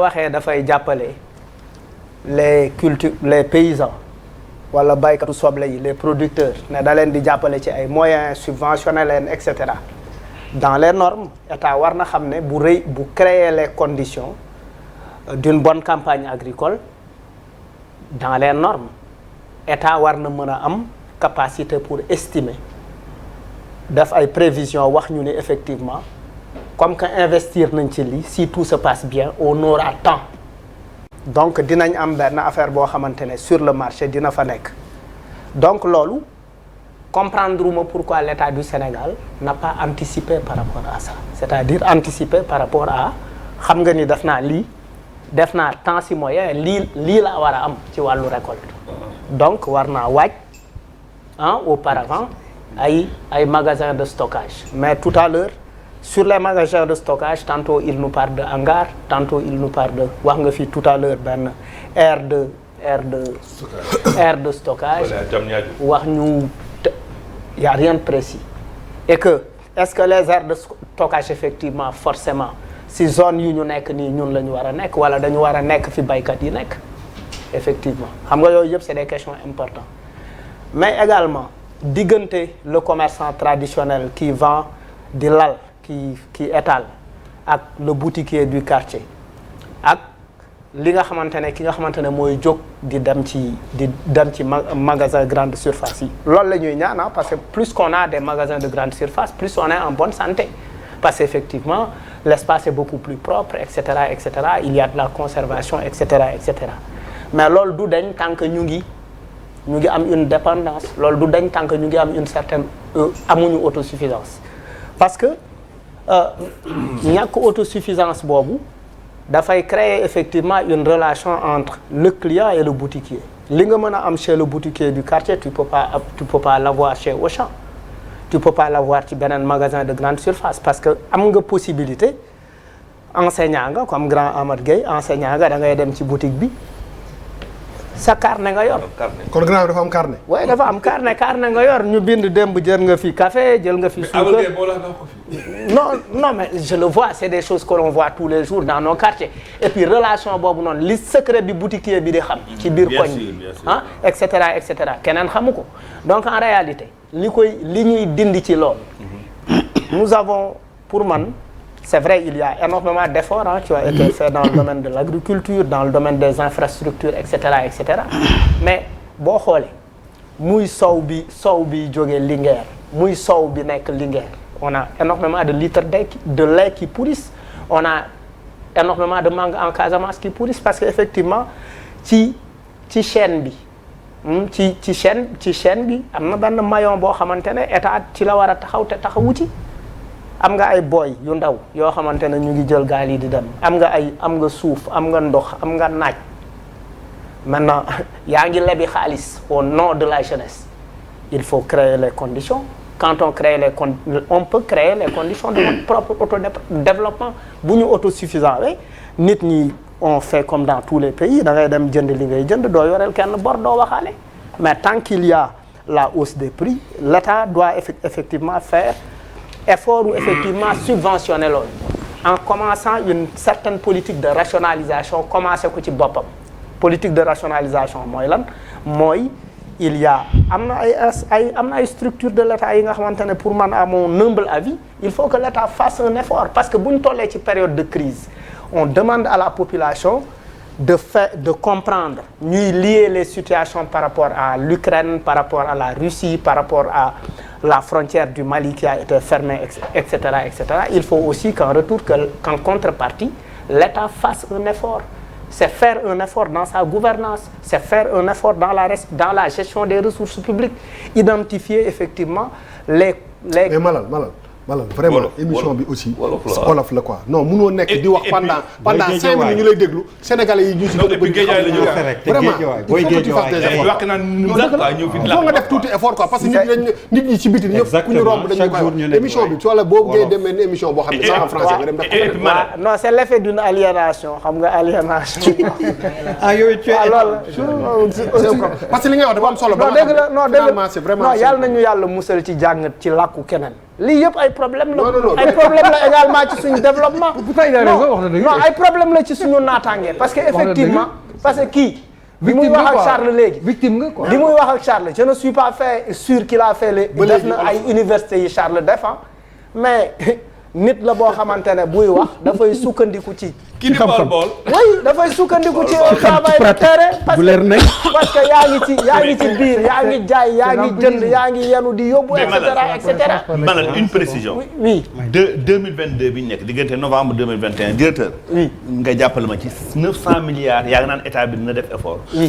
waxee dafay jàppale les paysans wala baykatu soble yi les producteurs ne da leen di jàppale ci ay moyens subventionné leen et cetera dans les normes état war na xam ne bu créer les conditions d'une bonne campagne agricole dans les normes état war na mën a am capacité pour estimer def ay prévisions wax ñu ne effectivement comme que investir nañ ci lii si tout se passe bien on aura temps donc dinañ am benn affaire boo xamante ne sur le marché dina fa nekk donc loolu comprendre ma pourquoi l'État du Sénégal n'a pas anticipé par rapport à ça c'est-à-dire anticiper par rapport à xam nga ni def naa temps si moyen lii la war a am ci wàllu récolte donc war naa waaj auparavant ay magasins de stockage mais tout à l'heure sur les magasins de stockage tantôt il nous parle de hangar tantôt il nous parle de wax nga fi tout à l'heure benn aire de stockage wax ñu y a rien de précis et que est-ce que les aires de stockage effectivement forcément si zone yu ñu nekk nii ñun la ñu war a nekk wala dañu war a nekk fi baykat yi nekk effectivement xam nga yooyu yëpp c'est des questions importantes mais également diggante le commerçant traditionnel qui vend di lal qui étale ak le boutiquier du quartier ak li nga xamante ne ki nga xamante ne mooy jóg di dem ci magasin grande surface yi loolu la ñuy ñaan parce que plus qu'on a des magasins de grande surface plus on est en bonne santé parce que effectivement l'espace est beaucoup plus propre et cetera il y a de la conservation et cetera mais loolu du dañ tant que ñu ngi am une dépendance loolu du dañ tant que ñu ngi am une certaine amuñu autosuffisance parce que ñàkk autosuffisance boobu dafay créer effectivement une relation entre le client et le boutiquier li nga mën a am chez le boutiquier du quartier tu peux pas l'avoir chez Auchan tu peux pas l'avoir ci beneen magasin de grande surface parce que am nga possibilité enseignant nga comme grand Amad Gueye enseignant nga da ngay dem ci boutique bi sa carnet nga yor. kon grand dafa am carnet. oui dafa am carnet nga yor ñu bind démb jël nga fi café jël nga fi. suukar non mais je le vois c'est des choses que l'on voit tous les jours dans nos quartiers et puis relation boobu noonu li secret bi boutiquier bi di xam. ci biir koñ bi et cetera keneen xamu ko donc en réalité li ñuy dindi ci loolu. nous avons pour man. C'est vrai, il y a énormément d'efforts qui ont été faits dans le domaine de l'agriculture, dans le domaine des infrastructures, etc. Mais boo xoolee muy sow bi jógee Linguère muy sow bi nekk Linguère on a énormément de litres de lait qui pourrissent on a énormément de mangue en Casamance qui pourrissent parce que effectivement ci chaîne bi ci chaîne bi am na benn maillon boo xamante ne état ci la war a taxaw te taxawu ci. am nga ay boy yu ndaw yoo xamante ne ñu ngi jël gaal yi di dem am nga suuf am nga ndox am nga naaj maintenant yaa ngi lebi xaalis au nom de la jeunesse il faut créer les conditions quand on peut créer les conditions de notre propre autodéveloppement bu ñu autosuffisant nit ñi on fait comme dans tous les pays da ngay dem jënd li ngay jënd doo yoreel kenn bor doo waxaale mais tant qu'il y a la hausse des prix l'État doit effectivement faire effort ou effectivement subventionner loolu en commençant une certaine politique de rationalisation commencé ko ci boppam politique de rationalisation mooy lan mooy il y a am na ay structures de l'État yi nga xamante ne pour man à mon humble avis il faut que l'État fasse un effort parce que bu ñu tollee ci période de crise on demande à la population de comprendre ñuy lier les situations par rapport à l'Ukraine par rapport à la Russie par rapport à la frontière du Mali qui a été fermée, etc. Il faut aussi qu'en contrepartie, l'État fasse un effort. C'est faire un effort dans sa gouvernance, c'est faire un effort dans la gestion des ressources publiques, identifier effectivement les... Mais Malal, vraiment émission bi aussi wolof la quoi non mënoo nekk di wax pendant 5 minutes ñu lay déglu sénégalais yi ñu ci vraiment booy géej wax naan nga def tuuti effort quoi parce que nit ñi ci biti ñëpp ku ñu romb dañu koy émission bi wala boobu ngay demee ni émission boo xam ne sax en français nga dem def non c'est l'effet d'une aliénation xam nga aliénation yooyu parce que li ngay wax dafa am solo non dégg la c'est vraiment non yàlla nañu yàlla musal ci jàng ci làkku keneen lii yëpp ay problème la ay problème la également ci suñu développement non ay problème la ci suñu naataange parce que effectivement parce que kii bi muy wax ak Charles léegi victime nga quoi bi muy wax ak Charles je ne suis pas fait sûr qu'il a fait les def na ay universités yi Charles défend mais nit la boo xamante ne buy wax dafay sukkandiku ci xam-xam oui dafay sukkandiku ci travail de terrain parce que yaa ngi ci biir yaa ngi jaay yaa ngi jënd yaa ngi yenu di yóbbu et cetera Malal une précision oui 2022 bi ñu nekk diggante novembre 2021 directeur nga jàppale ma ci 900 milliards yaa ngi naan état bi dina def effort